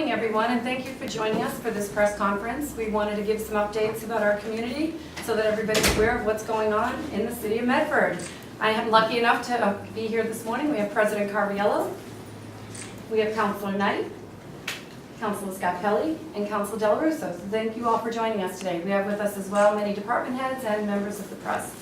morning, everyone, and thank you for joining us for this press conference. We wanted to give some updates about our community so that everybody's aware of what's going on in the city of Medford. I am lucky enough to be here this morning. We have President Carviello, we have Councilor Knight, Councilor Scarpelli, and Councilor Del Russo. So thank you all for joining us today. We have with us as well many department heads and members of the press.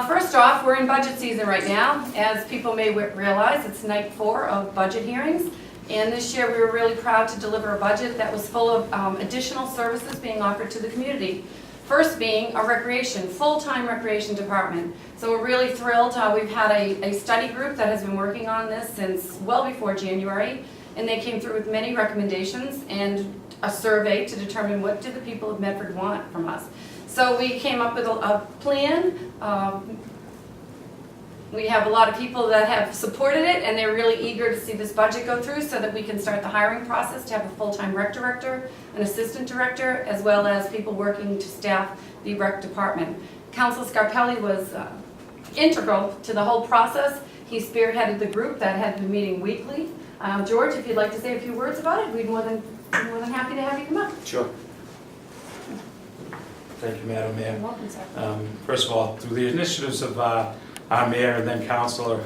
First off, we're in budget season right now. As people may realize, it's night 4 of budget hearings. And this year we were really proud to deliver a budget that was full of additional services being offered to the community. First being a recreation, full-time recreation department. So we're really thrilled. We've had a study group that has been working on this since well before January, and they came through with many recommendations and a survey to determine what do the people of Medford want from us. So we came up with a plan. We have a lot of people that have supported it, and they're really eager to see this budget go through so that we can start the hiring process to have a full-time rec director, an assistant director, as well as people working to staff the rec department. Councilor Scarpelli was integral to the whole process. He spearheaded the group that had been meeting weekly. George, if you'd like to say a few words about it, we'd be more than happy to have you come up. Sure. Thank you, Madam Mayor. You're welcome, sir. First of all, through the initiatives of our mayor and then councilor,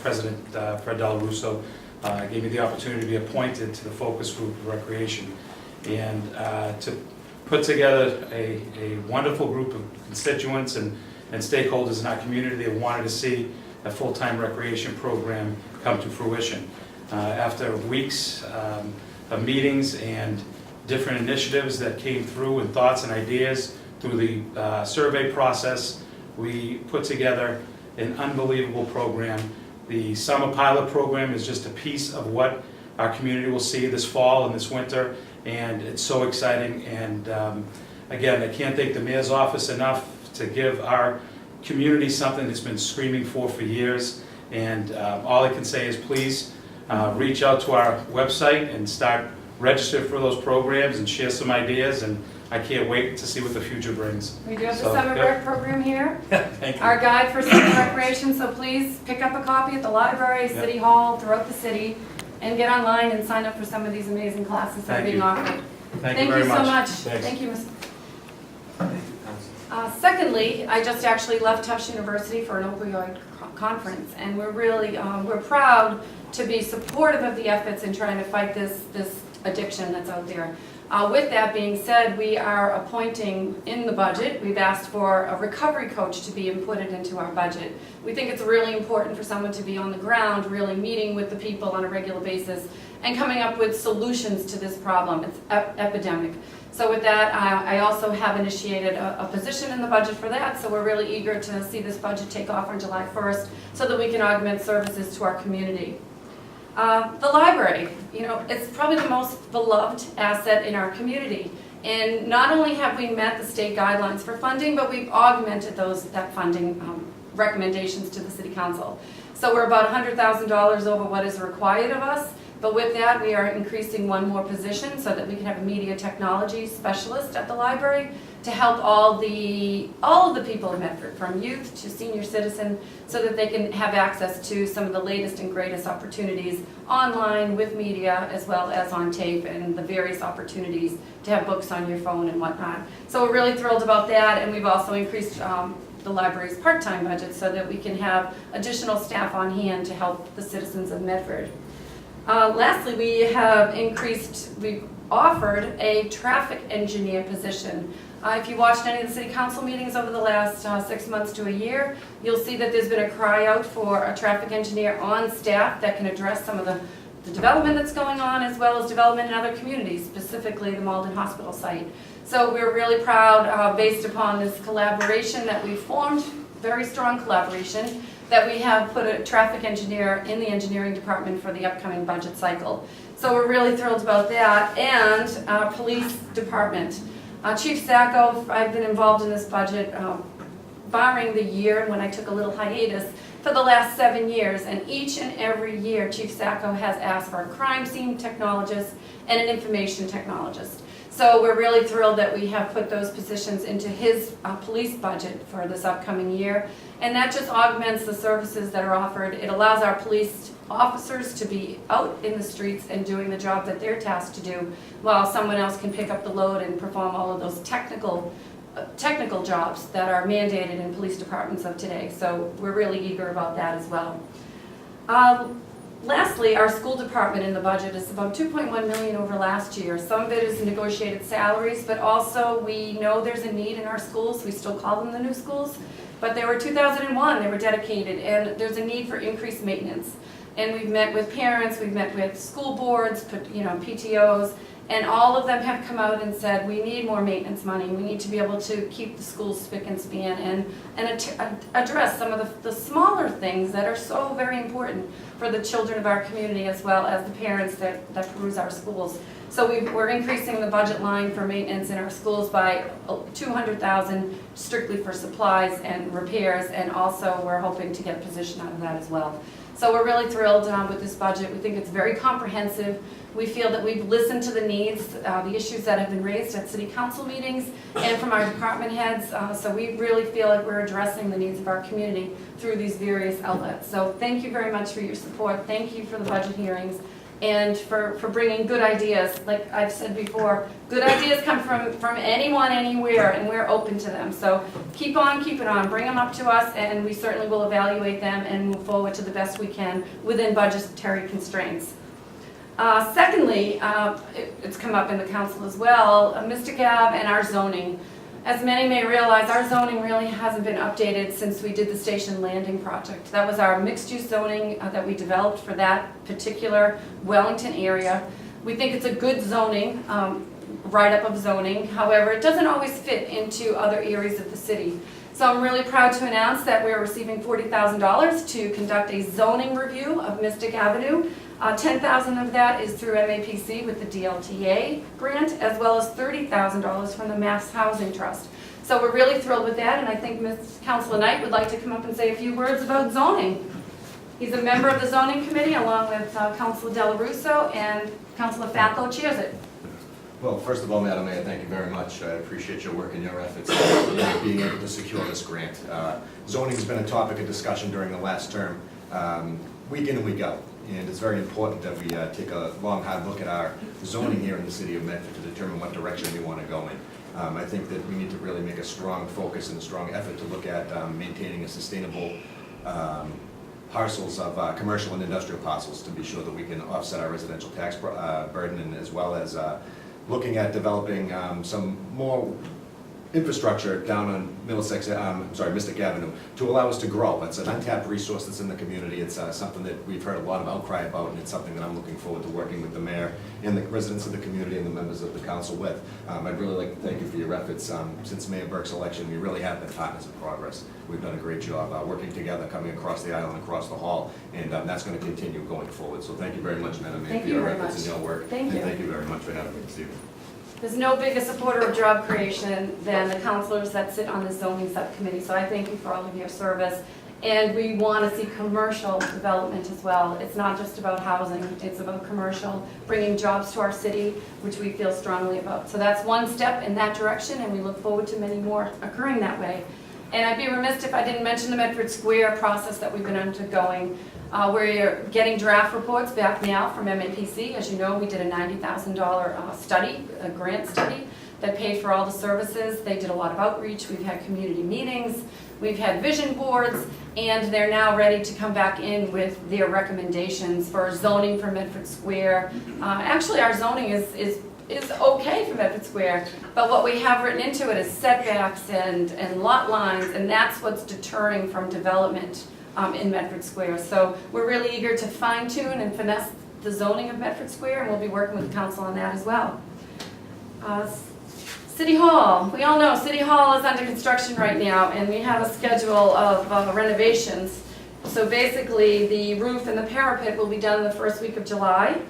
President Fred Del Russo, gave me the opportunity to be appointed to the focus group of recreation and to put together a wonderful group of constituents and stakeholders in our community that wanted to see a full-time recreation program come to fruition. After weeks of meetings and different initiatives that came through and thoughts and ideas through the survey process, we put together an unbelievable program. The summer pilot program is just a piece of what our community will see this fall and this winter, and it's so exciting. And again, I can't thank the mayor's office enough to give our community something that's been screaming for years. And all I can say is please reach out to our website and start register for those programs and share some ideas, and I can't wait to see what the future brings. We do have the summer rec program here. Thank you. Our guide for summer recreation, so please pick up a copy at the library, City Hall, throughout the city, and get online and sign up for some of these amazing classes that are being offered. Thank you very so much. much. Thanks. Thank you, Ms. Secondly, I just actually left Tufts University for an opioid conference, and we're really we're proud to be supportive of the efforts in trying to fight this addiction that's out there. With that being said, we are appointing in the budget, we've asked for a recovery coach to be inputted into our budget. We think it's really important for someone to be on the ground, really meeting with the people on a regular basis and coming up with solutions to this problem. It's epidemic. So with that, I also have initiated a position in the budget for that, so we're really eager to see this budget take off on July 1st so that we can augment services to our community. The library, you know, it's probably the most beloved asset in our community. And not only have we met the state guidelines for funding, but we've augmented that funding recommendations to the City Council. So we're about $100,000 over what is required of us. But with that, we are increasing one more position so that we can have a media technology specialist at the library to help all of the people in Medford, from youth to senior citizen, so that they can have access to some of the latest and greatest opportunities online with media as well as on tape, and the various opportunities to have books on your phone and whatnot. So we're really thrilled about that, and we've also increased the library's part-time budget so that we can have additional staff on hand to help the citizens of Medford. Lastly, we've offered a traffic engineer position. If you watched any of the City Council meetings over the last 6 months to a year, you'll see that there's been a cry out for a traffic engineer on staff that can address some of the development that's going on, as well as development in other communities, specifically the Malden Hospital site. So we're really proud, based upon this collaboration that we formed, very strong collaboration, that we have put a traffic engineer in the engineering department for the upcoming budget cycle. So we're really thrilled about that. And our police department. Chief Sacco, I've been involved in this budget, barring the year when I took a little hiatus, for the last 7 years. And each and every year, Chief Sacco has asked for a crime scene technologist and an information technologist. So we're really thrilled that we have put those positions into his police budget for this upcoming year. And that just augments the services that are offered. It allows our police officers to be out in the streets and doing the job that they're tasked to do, while someone else can pick up the load and perform all of those technical jobs that are mandated in police departments of today. So we're really eager about that as well. Lastly, our school department in the budget is about $2.1 million over last year. Some of it is negotiated salaries, but also we know there's a need in our schools. We still call them the new schools, but they were 2001, they were dedicated, and there's a need for increased maintenance. And we've met with parents, we've met with school boards, PTOs, and all of them have come out and said, we need more maintenance money. We need to be able to keep the schools spick and span and address some of the smaller things that are so very important for the children of our community as well as the parents that peruse our schools. So we're increasing the budget line for maintenance in our schools by $200,000 strictly for supplies and repairs, and also we're hoping to get a position out of that as well. So we're really thrilled with this budget. We think it's very comprehensive. We feel that we've listened to the needs, the issues that have been raised at city council meetings and from our department heads. So we really feel like we're addressing the needs of our community through these various outlets. So thank you very much for your support. Thank you for the budget hearings and for bringing good ideas. Like I've said before, good ideas come from anyone, anywhere, and we're open to them. So keep on, keep it on. Bring them up to us, and we certainly will evaluate them and move forward to the best we can within budgetary constraints. Secondly, it's come up in the council as well, Mystic Ave and our zoning. As many may realize, our zoning really hasn't been updated since we did the station landing project. That was our mixed-use zoning that we developed for that particular Wellington area. We think it's a good zoning, write-up of zoning. However, it doesn't always fit into other areas of the city. So I'm really proud to announce that we're receiving $40,000 to conduct a zoning review of Mystic Avenue. $10,000 of that is through MAPC with the DLTA grant, as well as $30,000 from the Mass Housing Trust. So we're really thrilled with that, and I think Councilor Knight would like to come up and say a few words about zoning. He's a member of the zoning committee along with Councilor Della Russo, and Councilor Falco chairs it. Well, first of all, Madam Mayor, thank you very much. I appreciate your work and your efforts in being able to secure this grant. Zoning has been a topic of discussion during the last term, week in and week out. And it's very important that we take a long, hard look at our zoning here in the city of Medford to determine what direction we want to go in. I think that we need to really make a strong focus and a strong effort to look at maintaining a sustainable parcels of commercial and industrial parcels to be sure that we can offset our residential tax burden, and as well as looking at developing some more infrastructure down on Mystic Avenue to allow us to grow. It's an untapped resource that's in the community. It's something that we've heard a lot of outcry about, and it's something that I'm looking forward to working with the mayor and the residents of the community and the members of the council with. I'd really like to thank you for your efforts. Since Mayor Burke's election, we really have been partners in progress. We've done a great job working together, coming across the aisle and across the hall, and that's going to continue going forward. So thank you very much, Madam Mayor, for your efforts and your work. Thank you. And thank you very much for having me this evening. There's no bigger supporter of job creation than the councilors that sit on the zoning subcommittee, so I thank you for all of your service. And we want to see commercial development as well. It's not just about housing, it's about commercial, bringing jobs to our city, which we feel strongly about. So that's one step in that direction, and we look forward to many more occurring that way. And I'd be remiss if I didn't mention the Medford Square process that we've been undergoing. We're getting draft reports back now from MAPC. As you know, we did a $90,000 study, a grant study, that paid for all the services. They did a lot of outreach. We've had community meetings. We've had vision boards, and they're now ready to come back in with their recommendations for zoning for Medford Square. Actually, our zoning is okay for Medford Square, but what we have written into it is setbacks and lot lines, and that's what's deterring from development in Medford Square. So we're really eager to fine-tune and finesse the zoning of Medford Square, and we'll be working with the council on that as well. City Hall. We all know City Hall is under construction right now, and we have a schedule of renovations. So basically, the roof and the parapet will be done in the first week of July.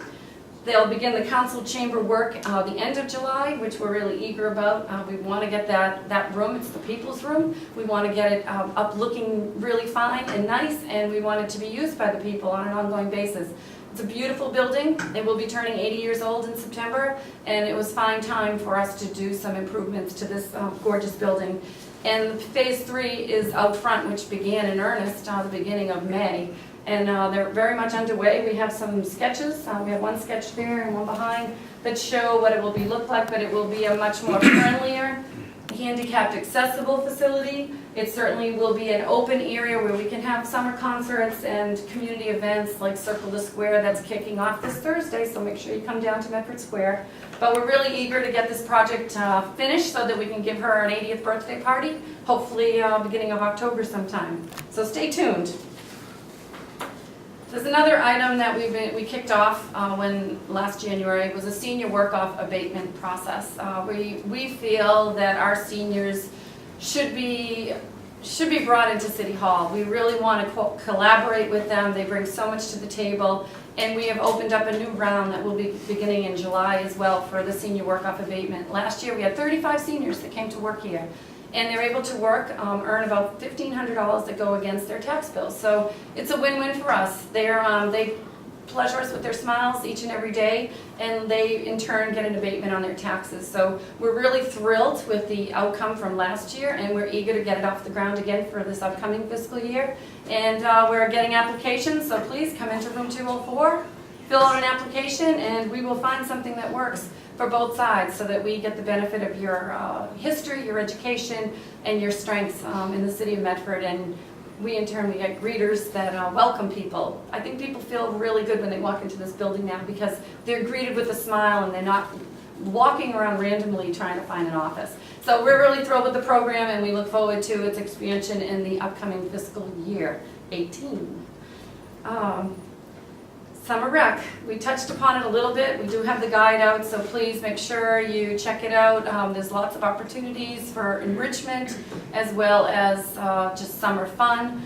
They'll begin the council chamber work the end of July, which we're really eager about. We want to get that room, it's the people's room. We want to get it up looking really fine and nice, and we want it to be used by the people on an ongoing basis. It's a beautiful building. It will be turning 80 years old in September, and it was fine time for us to do some improvements to this gorgeous building. And phase 3 is out front, which began in earnest the beginning of May. and they're very much underway. We have some sketches. We have one sketch there and one behind that show what it will be look like, but it will be a much more friendlier, handicapped accessible facility. It certainly will be an open area where we can have summer concerts and community events like Circle the Square that's kicking off this Thursday, so make sure you come down to Medford Square. But we're really eager to get this project finished so that we can give her an 80th birthday party, hopefully beginning of October sometime. So stay tuned. There's another item that we kicked off last January was a senior work-off abatement process. We feel that our seniors should be brought into City Hall. We really want to collaborate with them. They bring so much to the table, and we have opened up a new round that will be beginning in July as well for the senior work-off abatement. Last year we had 35 seniors that came to work here. And they're able to work, earn about $1,500 that go against their tax bills. So it's a win-win for us. They pleasure us with their smiles each and every day, and they in turn get an abatement on their taxes. So we're really thrilled with the outcome from last year, and we're eager to get it off the ground again for this upcoming fiscal year. And we're getting applications, so please come into room 204, fill out an application, and we will find something that works for both sides so that we get the benefit of your history, your education, and your strengths in the city of Medford. And we in turn, we get greeters that welcome people. I think people feel really good when they walk into this building now because they're greeted with a smile and they're not walking around randomly trying to find an office. So we're really thrilled with the program, and we look forward to its expansion in the upcoming fiscal year 18. Summer Rec, we touched upon it a little bit. We do have the guide out, so please make sure you check it out. There's lots of opportunities for enrichment as well as just summer fun.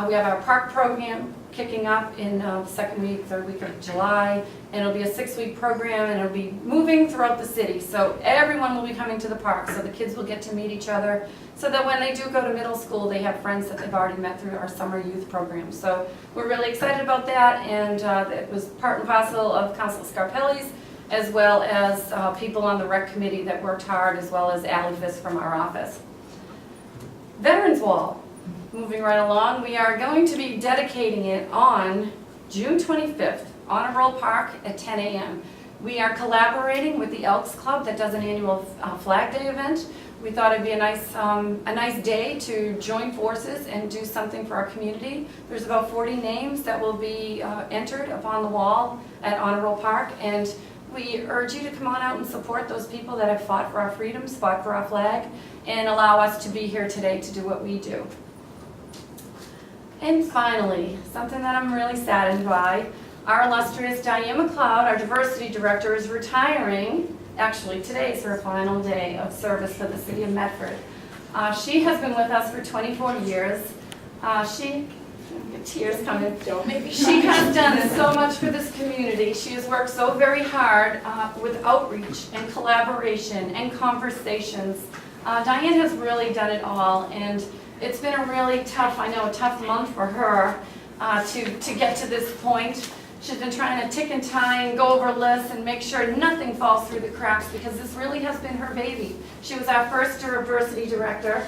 We have our park program kicking up in the third week of July, and it'll be a 6-week program, and it'll be moving throughout the city. So everyone will be coming to the park, so the kids will get to meet each other, so that when they do go to middle school, they have friends that they've already met through our summer youth program. So we're really excited about that, and it was part and parcel of Council Scarpelli's, as well as people on the rec committee that worked hard, as well as Ally Fisk from our office. Veterans Wall. Moving right along, we are going to be dedicating it on June 25th, Honor Roll Park at 10 a.m. We are collaborating with the Elks Club that does an annual Flag Day event. We thought it'd be a nice day to join forces and do something for our community. There's about 40 names that will be entered upon the wall at Honor Roll Park, and we urge you to come on out and support those people that have fought for our freedoms, fought for our flag, and allow us to be here today to do what we do. And finally, something that I'm really saddened by, our illustrious Diane McLeod, our diversity director, is retiring. Actually, today is her final day of service for the city of Medford. She has been with us for 24 years. Tears coming. Don't make me cry. She has done so much for this community. She has worked so very hard with outreach and collaboration and conversations. Diane has really done it all, and it's been a really tough month for her to get to this point. She's been trying to tick and tie and go over lists and make sure nothing falls through the cracks, because this really has been her baby. She was our first diversity director,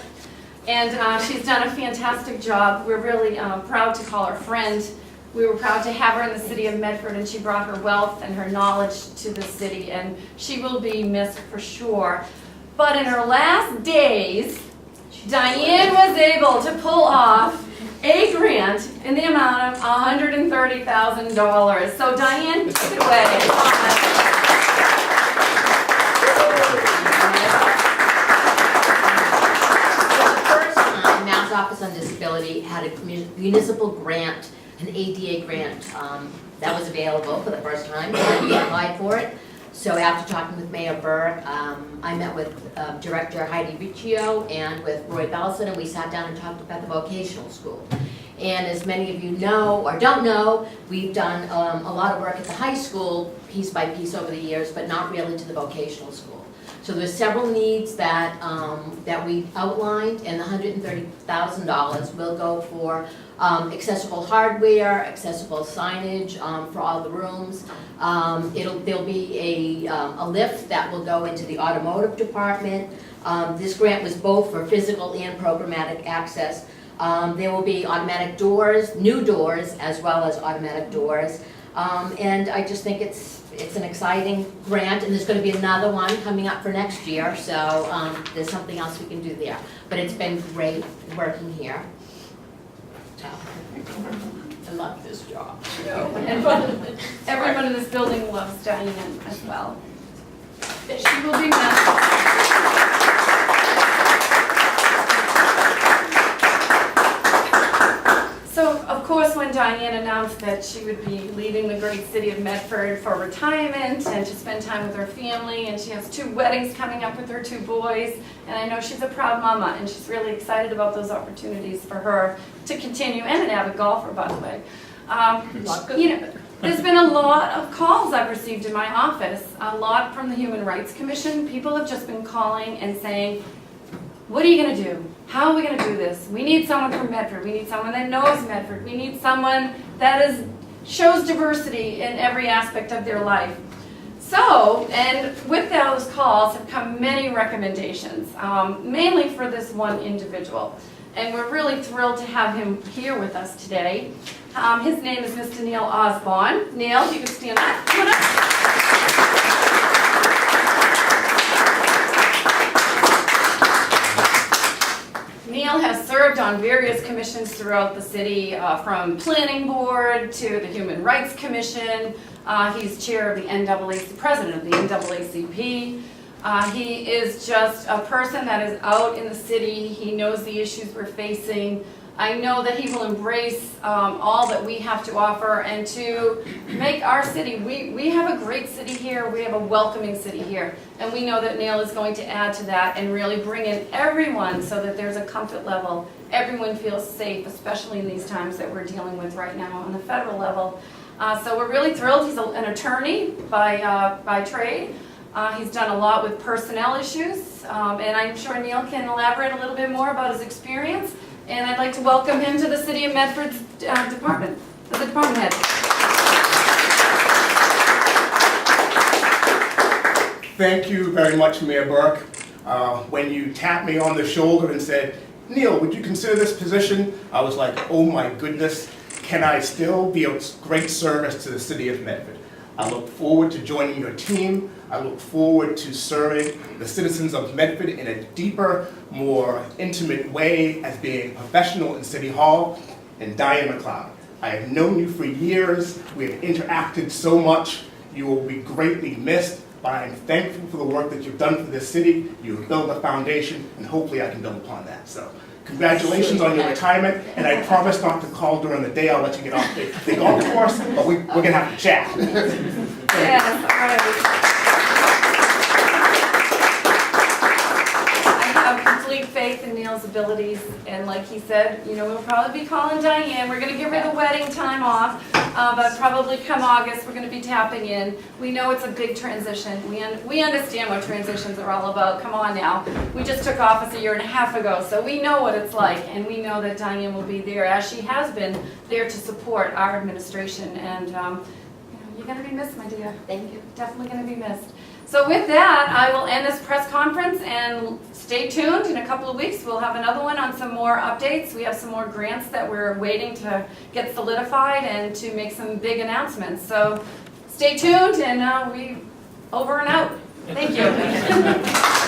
and she's done a fantastic job. We're really proud to call her friend. We were proud to have her in the city of Medford, and she brought her wealth and her knowledge to the city, and she will be missed for sure. But in her last days, Diane was able to pull off a grant in the amount of $130,000. So Diane, take it away. Mass Office on Disability had a municipal grant, an ADA grant that was available for the first time, and we applied for it. So after talking with Mayor Burke, I met with Director Heidi Riccio and with Roy Bellson, and we sat down and talked about the Vocational School. And as many of you know or don't know, we've done a lot of work at the high school, piece by piece over the years, but not really to the vocational school. So there's several needs that we outlined, and the $130,000 will go for accessible hardware, accessible signage for all the rooms. There'll be a lift that will go into the automotive department. This grant was both for physical and programmatic access. There will be automatic doors, new doors, as well as automatic doors. And I just think it's an exciting grant, and there's gonna be another one coming up for next year, so there's something else we can do there. But it's been great working here. So, I love this job. And everyone in this building loves Diane as well. She will be missed. So, of course, when Diane announced that she would be leaving the great city of Medford for retirement and to spend time with her family, and she has 2 weddings coming up with her 2 boys, and I know she's a proud mama, and she's really excited about those opportunities for her to continue, and an avid golfer, by the way. You know, there's been a lot of calls I've received in my office, a lot from the Human Rights Commission. People have just been calling and saying, what are you going to do? How are we going to do this? We need someone from Medford. We need someone that knows Medford. We need someone that shows diversity in every aspect of their life. So, and with those calls have come many recommendations, mainly for this one individual. And we're really thrilled to have him here with us today. His name is Mr. Neil Osborne. Neil, if you could stand up. Come on up. Neil has served on various commissions throughout the city, from Planning Board to the Human Rights Commission. He's chair of the NAACP, president of the NAACP. He is just a person that is out in the city. He knows the issues we're facing. I know that he will embrace all that we have to offer and to make our city, we have a great city here, we have a welcoming city here, and we know that Neil is going to add to that and really bring in everyone so that there's a comfort level. Everyone feels safe, especially in these times that we're dealing with right now on the federal level. So we're really thrilled. He's an attorney by trade. He's done a lot with personnel issues, and I'm sure Neil can elaborate a little bit more about his experience. And I'd like to welcome him to the City of Medford's department, as the department head. Thank you very much, Mayor Burke. When you tapped me on the shoulder and said, Neil, would you consider this position? I was like, oh my goodness, can I still be of great service to the City of Medford? I look forward to joining your team. I look forward to serving the citizens of Medford in a deeper, more intimate way as being a professional in City Hall. And Diane McLeod, I have known you for years. We have interacted so much. You will be greatly missed, but I am thankful for the work that you've done for this city. You have built a foundation, and hopefully I can build upon that. So, congratulations on your retirement, and I promise not to call during the day. I'll let you get off the golf course, but we're going to have to chat. Yes, all right. I have complete faith in Neil's abilities, and like he said, you know, we'll probably be calling Diane. We're going to give her the wedding time off, but probably come August, we're going to be tapping in. We know it's a big transition. We understand what transitions are all about. Come on now. We just took office a year and a half ago, so we know what it's like, and we know that Diane will be there, as she has been, there to support our administration. And you're going to be missed, my dear. Thank you. Definitely going to be missed. So with that, I will end this press conference, and stay tuned. In a couple of weeks, we'll have another one on some more updates. We have some more grants that we're waiting to get solidified and to make some big announcements. So stay tuned, and we over and out. Thank you.